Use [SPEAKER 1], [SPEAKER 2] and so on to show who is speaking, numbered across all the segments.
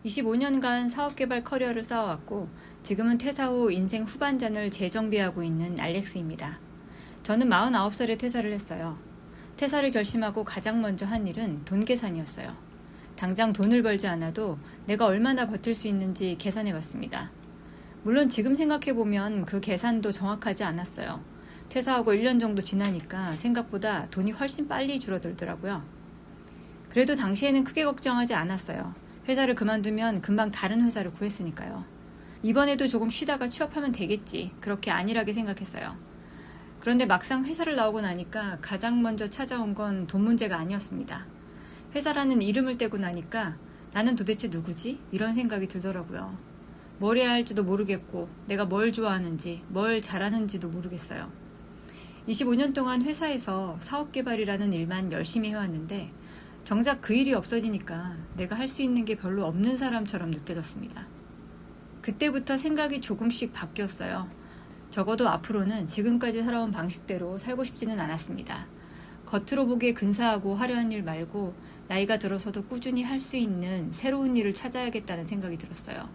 [SPEAKER 1] 25년간 사업개발 커리어를 쌓아왔고 지금은 퇴사 후 인생 후반전을 재정비하고 있는 알렉스입니다. 저는 49살에 퇴사를 했어요. 퇴사를 결심하고 가장 먼저 한 일은 돈 계산이었어요. 당장 돈을 벌지 않아도 내가 얼마나 버틸 수 있는지 계산해봤습니다. 물론 지금 생각해보면 그 계산도 정확하지 않았어요. 퇴사하고 1년 정도 지나니까 생각보다 돈이 훨씬 빨리 줄어들더라고요. 그래도 당시에는 크게 걱정하지 않았어요. 회사를 그만두면 금방 다른 회사를 구했으니까요. 이번에도 조금 쉬다가 취업하면 되겠지. 그렇게 안일하게 생각했어요. 그런데 막상 회사를 나오고 나니까 가장 먼저 찾아온 건 돈 문제가 아니었습니다. 회사라는 이름을 떼고 나니까 나는 도대체 누구지? 이런 생각이 들더라고요. 뭘 해야 할지도 모르겠고 내가 뭘 좋아하는지 뭘 잘하는지도 모르겠어요. 25년 동안 회사에서 사업개발이라는 일만 열심히 해왔는데 정작 그 일이 없어지니까 내가 할 수 있는 게 별로 없는 사람처럼 느껴졌습니다. 그때부터 생각이 조금씩 바뀌었어요. 적어도 앞으로는 지금까지 살아온 방식대로 살고 싶지는 않았습니다. 겉으로 보기에 근사하고 화려한 일 말고 나이가 들어서도 꾸준히 할 수 있는 새로운 일을 찾아야겠다는 생각이 들었어요.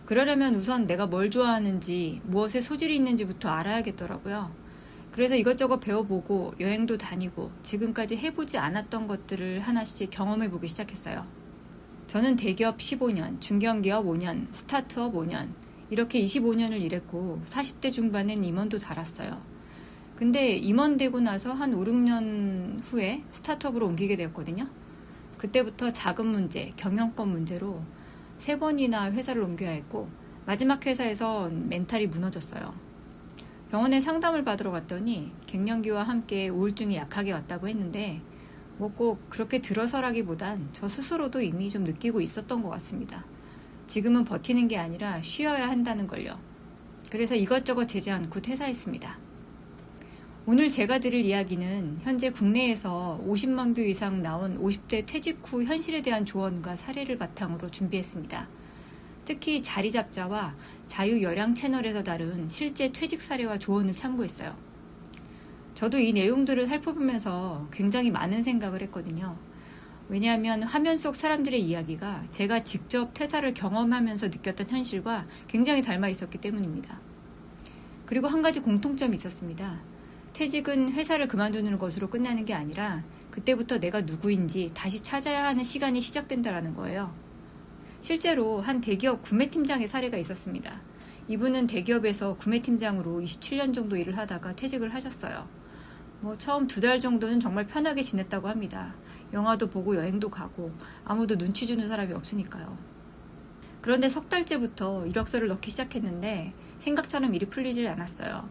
[SPEAKER 1] 그러려면 우선 내가 뭘 좋아하는지, 무엇에 소질이 있는지부터 알아야겠더라고요. 그래서 이것저것 배워보고 여행도 다니고 지금까지 해보지 않았던 것들을 하나씩 경험해보기 시작했어요. 저는 대기업 15년, 중견기업 5년, 스타트업 5년 이렇게 25년을 일했고 40대 중반엔 임원도 달았어요. 근데 임원 되고 나서 한 5, 6년 후에 스타트업으로 옮기게 되었거든요. 그때부터 자금 문제, 경영권 문제로 3번이나 회사를 옮겨야 했고 마지막 회사에서 멘탈이 무너졌어요. 병원에 상담을 받으러 갔더니 갱년기와 함께 우울증이 약하게 왔다고 했는데 뭐 꼭 그렇게 들어서라기보단 저 스스로도 이미 좀 느끼고 있었던 것 같습니다. 지금은 버티는 게 아니라 쉬어야 한다는 걸요. 그래서 이것저것 재지 않고 퇴사했습니다. 오늘 제가 드릴 이야기는 현재 국내에서 50만 뷰 이상 나온 50대 퇴직 후 현실에 대한 조언과 사례를 바탕으로 준비했습니다. 특히 자리잡자와 자유열양 채널에서 다룬 실제 퇴직 사례와 조언을 참고했어요. 저도 이 내용들을 살펴보면서 굉장히 많은 생각을 했거든요. 왜냐하면 화면 속 사람들의 이야기가 제가 직접 퇴사를 경험하면서 느꼈던 현실과 굉장히 닮아 있었기 때문입니다. 그리고 한 가지 공통점이 있었습니다. 퇴직은 회사를 그만두는 것으로 끝나는 게 아니라 그때부터 내가 누구인지 다시 찾아야 하는 시간이 시작된다는 거예요. 실제로 한 대기업 구매팀장의 사례가 있었습니다. 이분은 대기업에서 구매팀장으로 27년 정도 일을 하다가 퇴직을 하셨어요. 처음 2달 정도는 정말 편하게 지냈다고 합니다. 영화도 보고 여행도 가고 아무도 눈치 주는 사람이 없으니까요. 그런데 석 달째부터 이력서를 넣기 시작했는데 생각처럼 일이 풀리질 않았어요.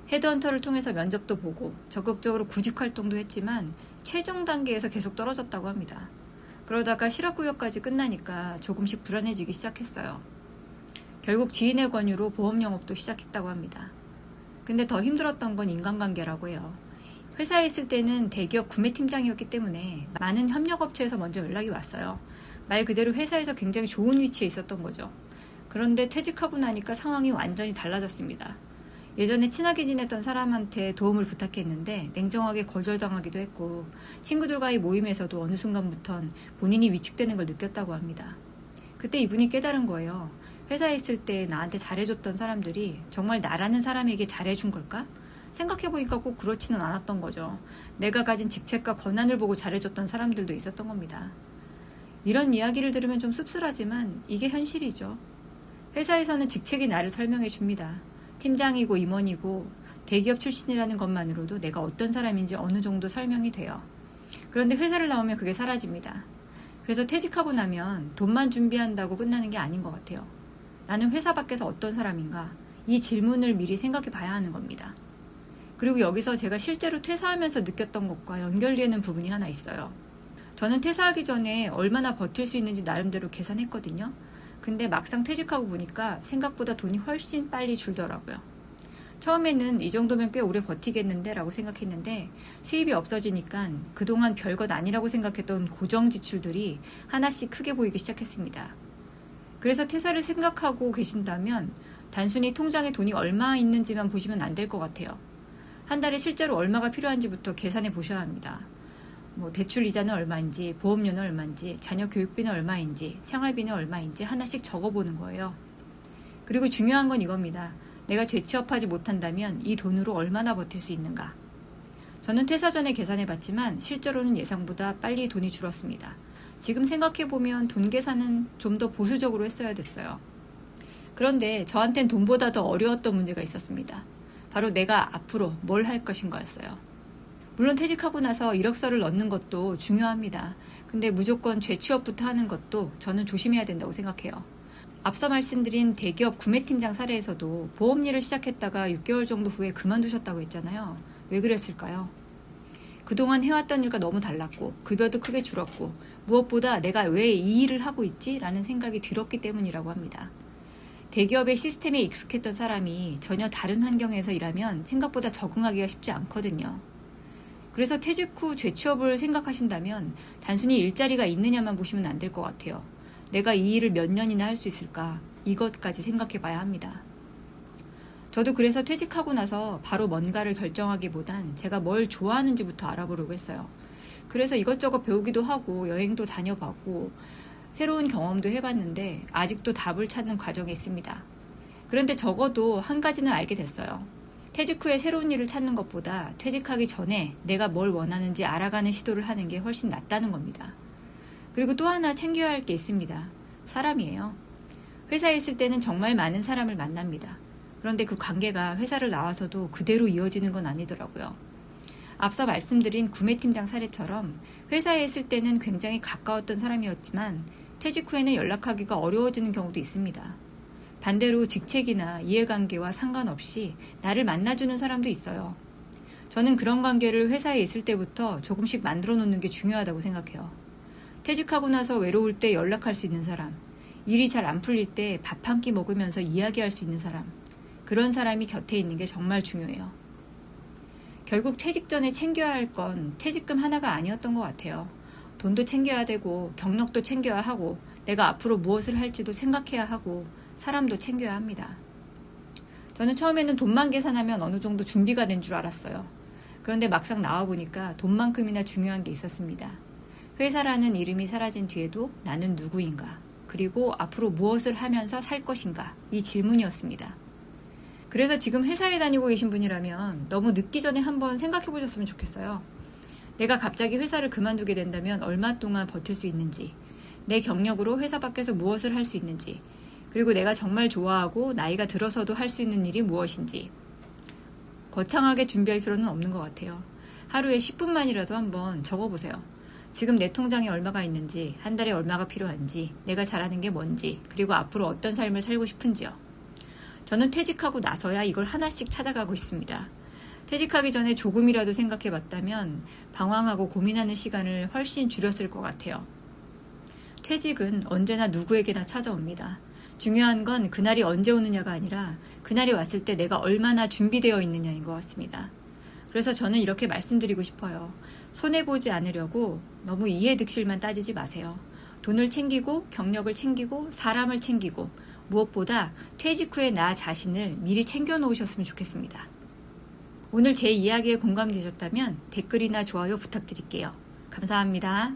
[SPEAKER 1] 헤드헌터를 통해서 면접도 보고 적극적으로 구직 활동도 했지만 최종 단계에서 계속 떨어졌다고 합니다. 그러다가 실업구역까지 끝나니까 조금씩 불안해지기 시작했어요. 결국 지인의 권유로 보험 영업도 시작했다고 합니다. 근데 더 힘들었던 건 인간관계라고 해요. 회사에 있을 때는 대기업 구매팀장이었기 때문에 많은 협력업체에서 먼저 연락이 왔어요. 말 그대로 회사에서 굉장히 좋은 위치에 있었던 거죠. 그런데 퇴직하고 나니까 상황이 완전히 달라졌습니다. 예전에 친하게 지냈던 사람한테 도움을 부탁했는데 냉정하게 거절당하기도 했고 친구들과의 모임에서도 어느 순간부턴 본인이 위축되는 걸 느꼈다고 합니다. 그때 이분이 깨달은 거예요. 회사에 있을 때 나한테 잘해줬던 사람들이 정말 나라는 사람에게 잘해준 걸까? 생각해보니까 꼭 그렇지는 않았던 거죠. 내가 가진 직책과 권한을 보고 잘해줬던 사람들도 있었던 겁니다. 이런 이야기를 들으면 좀 씁쓸하지만 이게 현실이죠. 회사에서는 직책이 나를 설명해 줍니다. 팀장이고 임원이고 대기업 출신이라는 것만으로도 내가 어떤 사람인지 어느 정도 설명이 돼요. 그런데 회사를 나오면 그게 사라집니다. 그래서 퇴직하고 나면 돈만 준비한다고 끝나는 게 아닌 것 같아요. 나는 회사 밖에서 어떤 사람인가? 이 질문을 미리 생각해 봐야 하는 겁니다. 그리고 여기서 제가 실제로 퇴사하면서 느꼈던 것과 연결되는 부분이 하나 있어요. 저는 퇴사하기 전에 얼마나 버틸 수 있는지 나름대로 계산했거든요. 근데 막상 퇴직하고 보니까 생각보다 돈이 훨씬 빨리 줄더라고요. 처음에는 이 정도면 꽤 오래 버티겠는데 라고 생각했는데 수입이 없어지니까 그동안 별것 아니라고 생각했던 고정 지출들이 하나씩 크게 보이기 시작했습니다. 그래서 퇴사를 생각하고 계신다면 단순히 통장에 돈이 얼마 있는지만 보시면 안 될 것 같아요. 한 달에 실제로 얼마가 필요한지부터 계산해 보셔야 합니다. 뭐 대출 이자는 얼마인지, 보험료는 얼마인지, 자녀 교육비는 얼마인지, 생활비는 얼마인지 하나씩 적어보는 거예요. 그리고 중요한 건 이겁니다. 내가 재취업하지 못한다면 이 돈으로 얼마나 버틸 수 있는가. 저는 퇴사 전에 계산해봤지만 실제로는 예상보다 빨리 돈이 줄었습니다. 지금 생각해보면 돈 계산은 좀 더 보수적으로 했어야 됐어요. 그런데 저한텐 돈보다 더 어려웠던 문제가 있었습니다. 바로 내가 앞으로 뭘 할 것인가였어요. 물론 퇴직하고 나서 이력서를 넣는 것도 중요합니다. 근데 무조건 재취업부터 하는 것도 저는 조심해야 된다고 생각해요. 앞서 말씀드린 대기업 구매팀장 사례에서도 보험 일을 시작했다가 6개월 정도 후에 그만두셨다고 했잖아요. 왜 그랬을까요? 그동안 해왔던 일과 너무 달랐고 급여도 크게 줄었고 무엇보다 내가 왜 이 일을 하고 있지? 라는 생각이 들었기 때문이라고 합니다. 대기업의 시스템에 익숙했던 사람이 전혀 다른 환경에서 일하면 생각보다 적응하기가 쉽지 않거든요. 그래서 퇴직 후 재취업을 생각하신다면 단순히 일자리가 있느냐만 보시면 안 될 것 같아요. 내가 이 일을 몇 년이나 할 수 있을까? 이것까지 생각해 봐야 합니다. 저도 그래서 퇴직하고 나서 바로 뭔가를 결정하기보단 제가 뭘 좋아하는지부터 알아보려고 했어요. 그래서 이것저것 배우기도 하고 여행도 다녀봤고 새로운 경험도 해봤는데 아직도 답을 찾는 과정에 있습니다. 그런데 적어도 한 가지는 알게 됐어요. 퇴직 후에 새로운 일을 찾는 것보다 퇴직하기 전에 내가 뭘 원하는지 알아가는 시도를 하는 게 훨씬 낫다는 겁니다. 그리고 또 하나 챙겨야 할 게 있습니다. 사람이에요. 회사에 있을 때는 정말 많은 사람을 만납니다. 그런데 그 관계가 회사를 나와서도 그대로 이어지는 건 아니더라고요. 앞서 말씀드린 구매팀장 사례처럼 회사에 있을 때는 굉장히 가까웠던 사람이었지만 퇴직 후에는 연락하기가 어려워지는 경우도 있습니다. 반대로 직책이나 이해관계와 상관없이 나를 만나주는 사람도 있어요. 저는 그런 관계를 회사에 있을 때부터 조금씩 만들어 놓는 게 중요하다고 생각해요. 퇴직하고 나서 외로울 때 연락할 수 있는 사람, 일이 잘 안 풀릴 때 밥 한 끼 먹으면서 이야기할 수 있는 사람, 그런 사람이 곁에 있는 게 정말 중요해요. 결국 퇴직 전에 챙겨야 할 건 퇴직금 하나가 아니었던 것 같아요. 돈도 챙겨야 되고 경력도 챙겨야 하고 내가 앞으로 무엇을 할지도 생각해야 하고 사람도 챙겨야 합니다. 저는 처음에는 돈만 계산하면 어느 정도 준비가 된 줄 알았어요. 그런데 막상 나와보니까 돈만큼이나 중요한 게 있었습니다. 회사라는 이름이 사라진 뒤에도 나는 누구인가, 그리고 앞으로 무엇을 하면서 살 것인가, 이 질문이었습니다. 그래서 지금 회사에 다니고 계신 분이라면 너무 늦기 전에 한번 생각해 보셨으면 좋겠어요. 내가 갑자기 회사를 그만두게 된다면 얼마 동안 버틸 수 있는지, 내 경력으로 회사 밖에서 무엇을 할 수 있는지, 그리고 내가 정말 좋아하고 나이가 들어서도 할 수 있는 일이 무엇인지. 거창하게 준비할 필요는 없는 것 같아요. 하루에 10분만이라도 한번 적어보세요. 지금 내 통장에 얼마가 있는지, 한 달에 얼마가 필요한지, 내가 잘하는 게 뭔지, 그리고 앞으로 어떤 삶을 살고 싶은지요. 저는 퇴직하고 나서야 이걸 하나씩 찾아가고 있습니다. 퇴직하기 전에 조금이라도 생각해 봤다면 방황하고 고민하는 시간을 훨씬 줄였을 것 같아요. 퇴직은 언제나 누구에게나 찾아옵니다. 중요한 건 그날이 언제 오느냐가 아니라 그날이 왔을 때 내가 얼마나 준비되어 있느냐인 것 같습니다. 그래서 저는 이렇게 말씀드리고 싶어요. 손해보지 않으려고 너무 이해득실만 따지지 마세요. 돈을 챙기고 경력을 챙기고 사람을 챙기고 무엇보다 퇴직 후에 나 자신을 미리 챙겨 놓으셨으면 좋겠습니다. 오늘 제 이야기에 공감되셨다면 댓글이나 좋아요 부탁드릴게요. 감사합니다.